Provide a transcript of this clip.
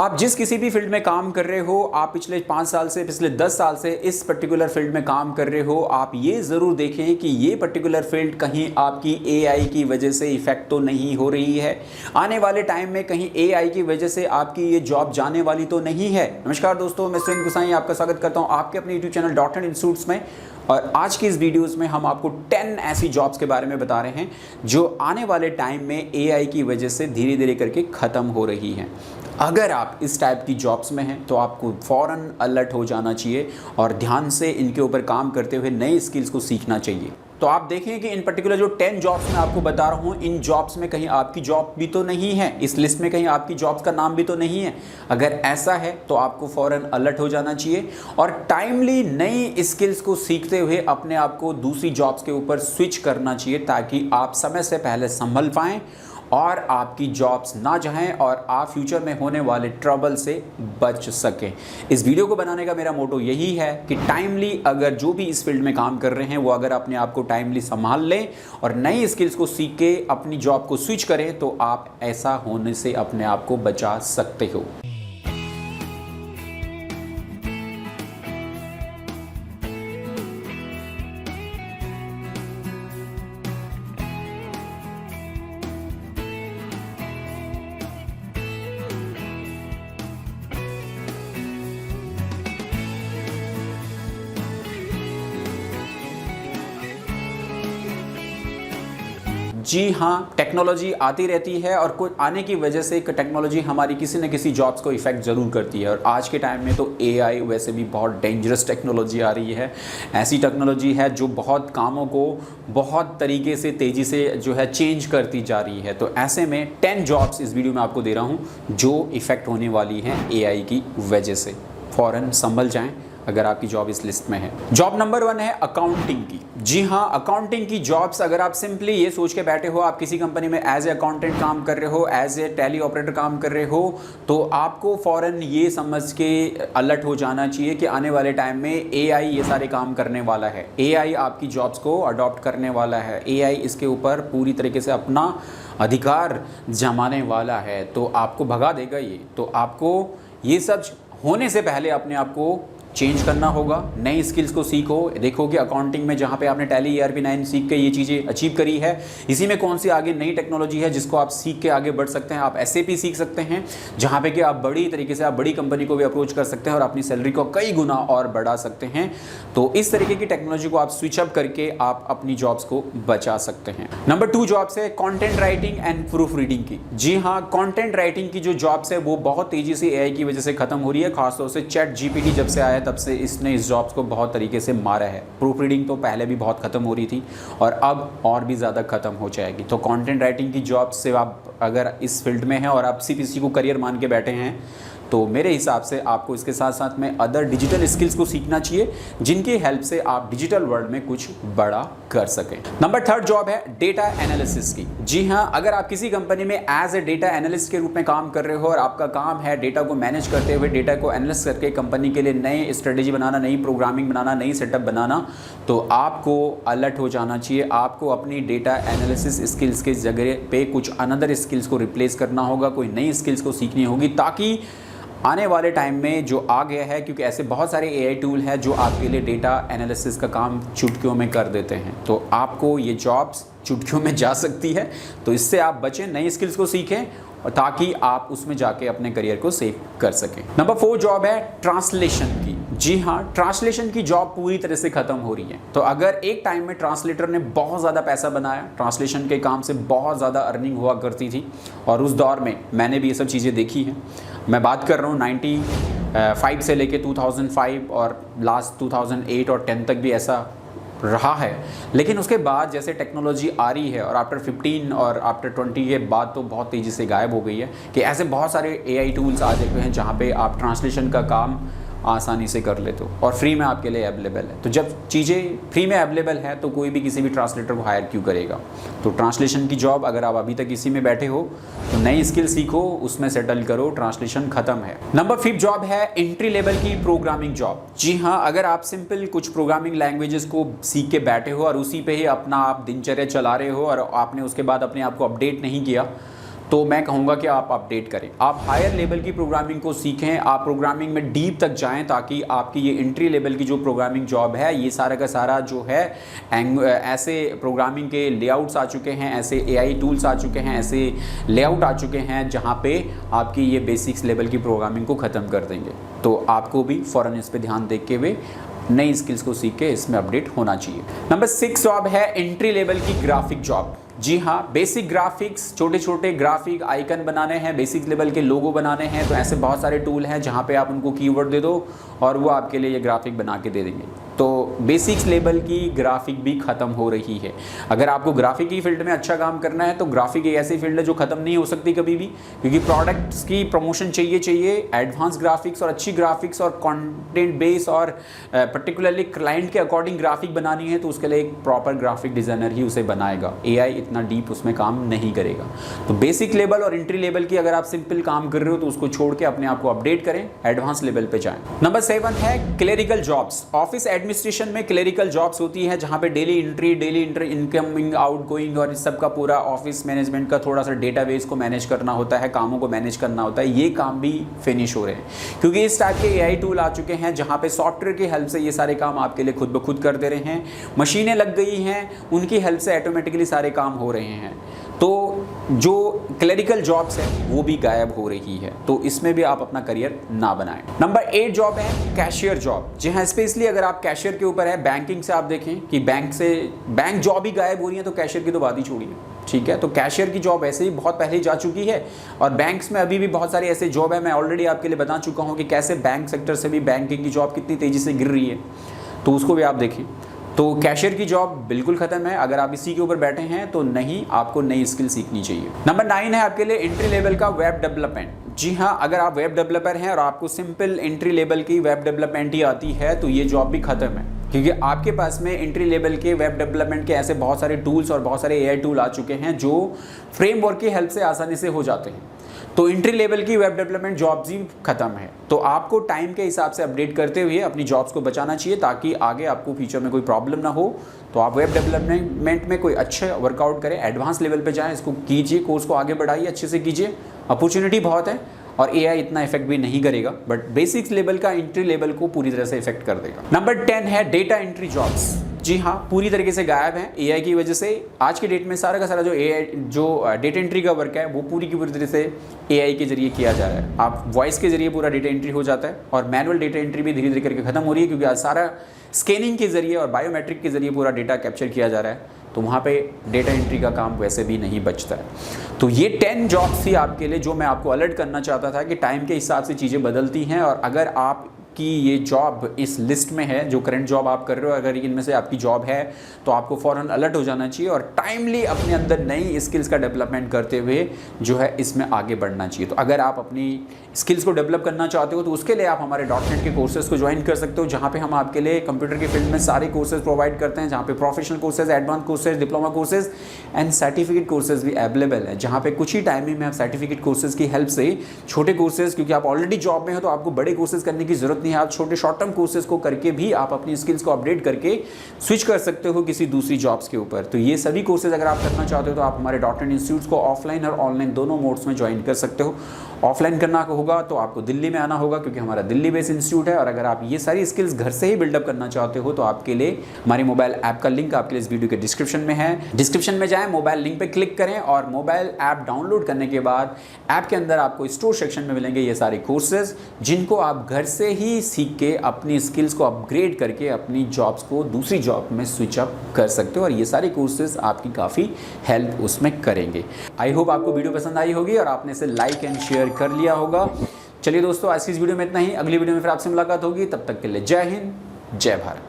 आप जिस किसी भी फील्ड में काम कर रहे हो, आप पिछले 5 साल से, पिछले 10 साल से इस पर्टिकुलर फील्ड में काम कर रहे हो, आप ये ज़रूर देखें कि ये पर्टिकुलर फील्ड कहीं आपकी एआई की वजह से इफेक्ट तो नहीं हो रही है। आने वाले टाइम में कहीं एआई की वजह से आपकी ये जॉब जाने वाली तो नहीं है। नमस्कार दोस्तों, मैं सुरेंद्र गुसाई आपका स्वागत करता हूँ आपके अपने YouTube channel dot and institutes में। और आज की इस वीडियोस में हम आपको 10 ऐसी जॉब्स के बारे में बता रहे हैं जो आने वाले टाइम में एआई की वजह से धीरे धीरे करके ख़त्म हो रही हैं। अगर आप इस टाइप की जॉब्स में हैं तो आपको फ़ौरन अलर्ट हो जाना चाहिए और ध्यान से इनके ऊपर काम करते हुए नए स्किल्स को सीखना चाहिए। तो आप देखें कि इन पर्टिकुलर जो 10 जॉब्स मैं आपको बता रहा हूँ, इन जॉब्स में कहीं आपकी जॉब भी तो नहीं है, इस लिस्ट में कहीं आपकी जॉब्स का नाम भी तो नहीं है। अगर ऐसा है तो आपको फ़ौरन अलर्ट हो जाना चाहिए और टाइमली नई स्किल्स को सीखते हुए अपने आप को दूसरी जॉब्स के ऊपर स्विच करना चाहिए ताकि आप समय से पहले संभल पाएँ और आपकी जॉब्स ना जाएं और आप फ्यूचर में होने वाले ट्रबल से बच सकें। इस वीडियो को बनाने का मेरा मोटो यही है कि टाइमली अगर जो भी इस फील्ड में काम कर रहे हैं वो अगर अपने आप को टाइमली संभाल लें और नई स्किल्स को सीख के अपनी जॉब को स्विच करें तो आप ऐसा होने से अपने आप को बचा सकते हो। जी हाँ, टेक्नोलॉजी आती रहती है और कुछ आने की वजह से टेक्नोलॉजी हमारी किसी न किसी जॉब्स को इफेक्ट ज़रूर करती है। और आज के टाइम में तो एआई वैसे भी बहुत डेंजरस टेक्नोलॉजी आ रही है। ऐसी टेक्नोलॉजी है जो बहुत कामों को बहुत तरीके से तेज़ी से जो है चेंज करती जा रही है। तो ऐसे में 10 जॉब्स इस वीडियो में आपको दे रहा हूँ जो इफ़ेक्ट होने वाली हैं एआई की वजह से। फ़ौरन संभल जाएँ अगर आपकी जॉब इस लिस्ट में है। जॉब नंबर 1 है अकाउंटिंग की। जी हाँ, अकाउंटिंग की जॉब्स अगर आप सिंपली ये सोच के बैठे हो आप किसी कंपनी में एज ए अकाउंटेंट काम कर रहे हो, एज ए टैली ऑपरेटर काम कर रहे हो, तो आपको फ़ौरन ये समझ के अलर्ट हो जाना चाहिए कि आने वाले टाइम में एआई ये सारे काम करने वाला है। एआई आपकी जॉब्स को अडॉप्ट करने वाला है। एआई इसके ऊपर पूरी तरीके से अपना अधिकार जमाने वाला है, तो आपको भगा देगा ये। तो आपको ये सब होने से पहले अपने आप को चेंज करना होगा, नई स्किल्स को सीखो। देखो कि अकाउंटिंग में जहाँ पे आपने टैली ERP9 सीख के ये चीज़ें अचीव करी है, इसी में कौन सी आगे नई टेक्नोलॉजी है जिसको आप सीख के आगे बढ़ सकते हैं। आप SAP सीख सकते हैं जहाँ पे कि आप बड़ी तरीके से आप बड़ी कंपनी को भी अप्रोच कर सकते हैं और अपनी सैलरी को कई गुना और बढ़ा सकते हैं। तो इस तरीके की टेक्नोलॉजी को आप स्विच अप करके आप अपनी जॉब्स को बचा सकते हैं। नंबर 2 जॉब्स है content writing and proof reading की। जी हाँ, कॉन्टेंट राइटिंग की जो जॉब्स है वो बहुत तेज़ी से एआई की वजह से ख़त्म हो रही है। खासतौर से ChatGPT जब से आया तब से इसने इस जॉब्स को बहुत तरीके से मारा है। प्रूफ रीडिंग तो पहले भी बहुत ख़त्म हो रही थी और अब और भी ज़्यादा ख़त्म हो जाएगी। तो कंटेंट राइटिंग की जॉब से आप अगर इस फील्ड में हैं और आप सिर्फ इसी को करियर मान के बैठे हैं तो मेरे हिसाब से आपको इसके साथ साथ में अदर डिजिटल स्किल्स को सीखना चाहिए जिनकी हेल्प से आप डिजिटल वर्ल्ड में कुछ बड़ा कर सकें। नंबर 3 जॉब है डेटा एनालिसिस की। जी हाँ, अगर आप किसी कंपनी में एज ए डेटा एनालिस्ट के रूप में काम कर रहे हो और आपका काम है डेटा को मैनेज करते हुए डेटा को एनालिसिस करके कंपनी के लिए नए स्ट्रेटेजी बनाना, नई प्रोग्रामिंग बनाना, नई सेटअप बनाना, तो आपको अलर्ट हो जाना चाहिए। आपको अपनी डेटा एनालिसिस स्किल्स के जगह पे कुछ अनदर स्किल्स को रिप्लेस करना होगा, कोई नई स्किल्स को सीखनी होगी ताकि आने वाले टाइम में जो आ गया है, क्योंकि ऐसे बहुत सारे एआई टूल हैं जो आपके लिए डेटा एनालिसिस का काम चुटकियों में कर देते हैं। तो आपको ये जॉब्स चुटकियों में जा सकती है, तो इससे आप बचें, नई स्किल्स को सीखें और ताकि आप उसमें जाके अपने करियर को सेव कर सकें। नंबर 4 जॉब है ट्रांसलेशन की। जी हाँ, ट्रांसलेशन की जॉब पूरी तरह से ख़त्म हो रही है। तो अगर एक टाइम में ट्रांसलेटर ने बहुत ज़्यादा पैसा बनाया, ट्रांसलेशन के काम से बहुत ज़्यादा अर्निंग हुआ करती थी और उस दौर में मैंने भी ये सब चीज़ें देखी हैं। मैं बात कर रहा हूँ 95 से लेके 2005 और लास्ट 2008 और 10 तक भी ऐसा रहा है। लेकिन उसके बाद जैसे टेक्नोलॉजी आ रही है और आफ्टर 15 और आफ्टर 20 के बाद तो बहुत तेज़ी से गायब हो गई है कि ऐसे बहुत सारे एआई टूल्स आ चुके हैं जहाँ पे आप ट्रांसलेशन का काम आसानी से कर लेते हो और फ्री में आपके लिए अवेलेबल है। तो जब चीज़ें फ्री में अवेलेबल है तो कोई भी किसी भी ट्रांसलेटर को हायर क्यों करेगा। तो ट्रांसलेशन की जॉब अगर आप अभी तक इसी में बैठे हो तो नई स्किल सीखो, उसमें सेटल करो, ट्रांसलेशन खत्म है। नंबर 5 जॉब है एंट्री लेवल की प्रोग्रामिंग जॉब। जी हाँ, अगर आप सिंपल कुछ प्रोग्रामिंग लैंग्वेजेस को सीख के बैठे हो और उसी पे ही अपना आप दिनचर्या चला रहे हो और आपने उसके बाद अपने आप को अपडेट नहीं किया तो मैं कहूँगा कि आप अपडेट करें, आप हायर लेवल की प्रोग्रामिंग को सीखें, आप प्रोग्रामिंग में डीप तक जाएं, ताकि आपकी ये एंट्री लेवल की जो प्रोग्रामिंग जॉब है, ये सारा का सारा जो है ऐसे प्रोग्रामिंग के लेआउट्स आ चुके हैं, ऐसे एआई टूल्स आ चुके हैं, ऐसे लेआउट आ चुके हैं जहाँ पे आपकी ये बेसिक्स लेवल की प्रोग्रामिंग को ख़त्म कर देंगे। तो आपको भी फ़ौरन इस पर ध्यान देख के हुए नई स्किल्स को सीख के इसमें अपडेट होना चाहिए। नंबर 6 जॉब है एंट्री लेवल की ग्राफिक जॉब। जी हाँ, बेसिक ग्राफिक्स, छोटे छोटे ग्राफिक आइकन बनाने हैं, बेसिक लेवल के लोगो बनाने हैं, तो ऐसे बहुत सारे टूल हैं जहाँ पे आप उनको कीवर्ड दे दो और वो आपके लिए ये ग्राफिक बना के दे देंगे। तो बेसिक्स लेवल की ग्राफिक भी ख़त्म हो रही है। अगर आपको ग्राफिक की फील्ड में अच्छा काम करना है तो ग्राफिक एक ऐसी फील्ड है जो ख़त्म नहीं हो सकती कभी भी, क्योंकि प्रोडक्ट्स की प्रमोशन चाहिए एडवांस ग्राफिक्स और अच्छी ग्राफिक्स और कंटेंट बेस और पर्टिकुलरली क्लाइंट के अकॉर्डिंग ग्राफिक बनानी है, तो उसके लिए एक प्रॉपर ग्राफिक डिज़ाइनर ही उसे बनाएगा। एआई इतना डीप उसमें काम नहीं करेगा। तो बेसिक लेवल और एंट्री लेवल की अगर आप सिंपल काम कर रहे हो तो उसको छोड़ के अपने आप को अपडेट करें, एडवांस लेवल पे जाएं। नंबर 7 है क्लेरिकल जॉब्स। ऑफिस एडमिनिस्ट्रेशन में क्लेरिकल जॉब्स होती है जहां पे डेली एंट्री इनकमिंग आउटगोइंग और इस सब का पूरा ऑफिस मैनेजमेंट का थोड़ा सा डेटाबेस को मैनेज करना होता है, कामों को मैनेज करना होता है। ये काम भी फिनिश हो रहे हैं क्योंकि इस टाइप के एआई टूल आ चुके हैं जहां पे सॉफ्टवेयर की हेल्प से ये सारे काम आपके लिए खुद ब खुद कर दे रहे हैं। मशीनें लग गई हैं, उनकी हेल्प से ऑटोमेटिकली सारे काम हो रहे हैं। तो जो क्लेरिकल जॉब्स हैं वो भी गायब हो रही है, तो इसमें भी आप अपना करियर ना बनाएं। नंबर 8 जॉब है कैशियर जॉब। जी हाँ, स्पेशली अगर आप कैशियर के ऊपर है, बैंकिंग से आप देखें कि बैंक जॉब ही गायब हो रही है, तो कैशियर की तो बात ही छोड़िए। ठीक है, तो कैशियर की जॉब ऐसे ही बहुत पहले जा चुकी है और बैंक्स में अभी भी बहुत सारे ऐसे जॉब है। मैं ऑलरेडी आपके लिए बता चुका हूँ कि कैसे बैंक सेक्टर से भी बैंकिंग की जॉब कितनी तेज़ी से गिर रही है, तो उसको भी आप देखें। तो कैशियर की जॉब बिल्कुल ख़त्म है। अगर आप इसी के ऊपर बैठे हैं तो नहीं, आपको नई स्किल सीखनी चाहिए। नंबर 9 है आपके लिए एंट्री लेवल का वेब डेवलपमेंट। जी हाँ, अगर आप वेब डेवलपर हैं और आपको सिंपल एंट्री लेवल की वेब डेवलपमेंट ही आती है तो ये जॉब भी ख़त्म है, क्योंकि आपके पास में एंट्री लेवल के वेब डेवलपमेंट के ऐसे बहुत सारे टूल्स और बहुत सारे एआई टूल आ चुके हैं जो फ्रेमवर्क की हेल्प से आसानी से हो जाते हैं। तो एंट्री लेवल की वेब डेवलपमेंट जॉब्स ही खत्म है। तो आपको टाइम के हिसाब से अपडेट करते हुए अपनी जॉब्स को बचाना चाहिए, ताकि आगे आपको फ्यूचर में कोई प्रॉब्लम ना हो। तो आप वेब डेवलपमेंट में कोई अच्छे वर्कआउट करें, एडवांस लेवल पे जाएं, इसको कीजिए, कोर्स को आगे बढ़ाइए, अच्छे से कीजिए। अपॉर्चुनिटी बहुत है और एआई इतना इफेक्ट भी नहीं करेगा, बट बेसिक्स लेवल का एंट्री लेवल को पूरी तरह से इफेक्ट कर देगा। नंबर 10 है डेटा एंट्री जॉब्स। जी हाँ, पूरी तरीके से गायब है एआई की वजह से। आज के डेट में सारा का सारा जो डेटा एंट्री का वर्क है वो पूरी की पूरी तरह से एआई के जरिए किया जा रहा है। आप वॉइस के जरिए पूरा डेटा एंट्री हो जाता है और मैनुअल डेटा एंट्री भी धीरे धीरे करके खत्म हो रही है, क्योंकि आज सारा स्कैनिंग के जरिए और बायोमेट्रिक के जरिए पूरा डेटा कैप्चर किया जा रहा है। तो वहाँ पे डेटा एंट्री का काम वैसे भी नहीं बचता है। तो ये 10 जॉब्स थी आपके लिए जो मैं आपको अलर्ट करना चाहता था कि टाइम के हिसाब से चीज़ें बदलती हैं, और अगर आप कि ये जॉब इस लिस्ट में है, जो करंट जॉब आप कर रहे हो, अगर इनमें से आपकी जॉब है तो आपको फ़ौरन अलर्ट हो जाना चाहिए और टाइमली अपने अंदर नई स्किल्स का डेवलपमेंट करते हुए जो है इसमें आगे बढ़ना चाहिए। तो अगर आप अपनी स्किल्स को डेवलप करना चाहते हो तो उसके लिए आप हमारे .NET के कोर्सेज को ज्वाइन कर सकते हो, जहाँ पे हम आपके लिए कंप्यूटर की फील्ड में सारे कोर्सेज प्रोवाइड करते हैं, जहाँ पे professional courses, advance courses, diploma courses and certificate courses भी अवेलेबल है, जहाँ पे कुछ ही टाइमिंग में आप सर्टिफिकेट कोर्सेज की हेल्प से छोटे कोर्सेज, क्योंकि आप ऑलरेडी जॉब में हो तो आपको बड़े कोर्सेज करने की जरूरत नहीं है, आप छोटे शॉर्ट टर्म कोर्सेज को करके भी आप अपनी स्किल्स को अपडेट करके स्विच कर सकते हो किसी दूसरी जॉब्स के ऊपर। तो ये सभी कोर्सेज अगर आप करना चाहते हो तो आप हमारे .NET इंस्टीट्यूट्स को ऑफलाइन और ऑनलाइन दोनों मोड्स में ज्वाइन कर सकते हो। ऑफलाइन करना होगा तो आपको दिल्ली में आना होगा, क्योंकि हमारा दिल्ली बेस्ड इंस्टीट्यूट है, और अगर आप ये सारी स्किल्स घर से ही बिल्डअप करना चाहते हो तो आपके लिए हमारी मोबाइल ऐप का लिंक आपके लिए इस वीडियो के डिस्क्रिप्शन में है। डिस्क्रिप्शन में जाएं, मोबाइल लिंक पे क्लिक करें और मोबाइल ऐप डाउनलोड करने के बाद ऐप के अंदर आपको स्टोर सेक्शन में मिलेंगे ये सारे कोर्सेज, जिनको आप घर से ही सीख के अपनी स्किल्स को अपग्रेड करके अपनी जॉब्स को दूसरी जॉब में स्विच अप कर सकते हो, और ये सारे कोर्सेज आपकी काफ़ी हेल्प उसमें करेंगे। आई होप आपको वीडियो पसंद आई होगी और आपने इसे लाइक एंड शेयर कर लिया होगा। चलिए दोस्तों, आज की इस वीडियो में इतना ही। अगली वीडियो में फिर आपसे मुलाकात होगी, तब तक के लिए जय हिंद, जय भारत।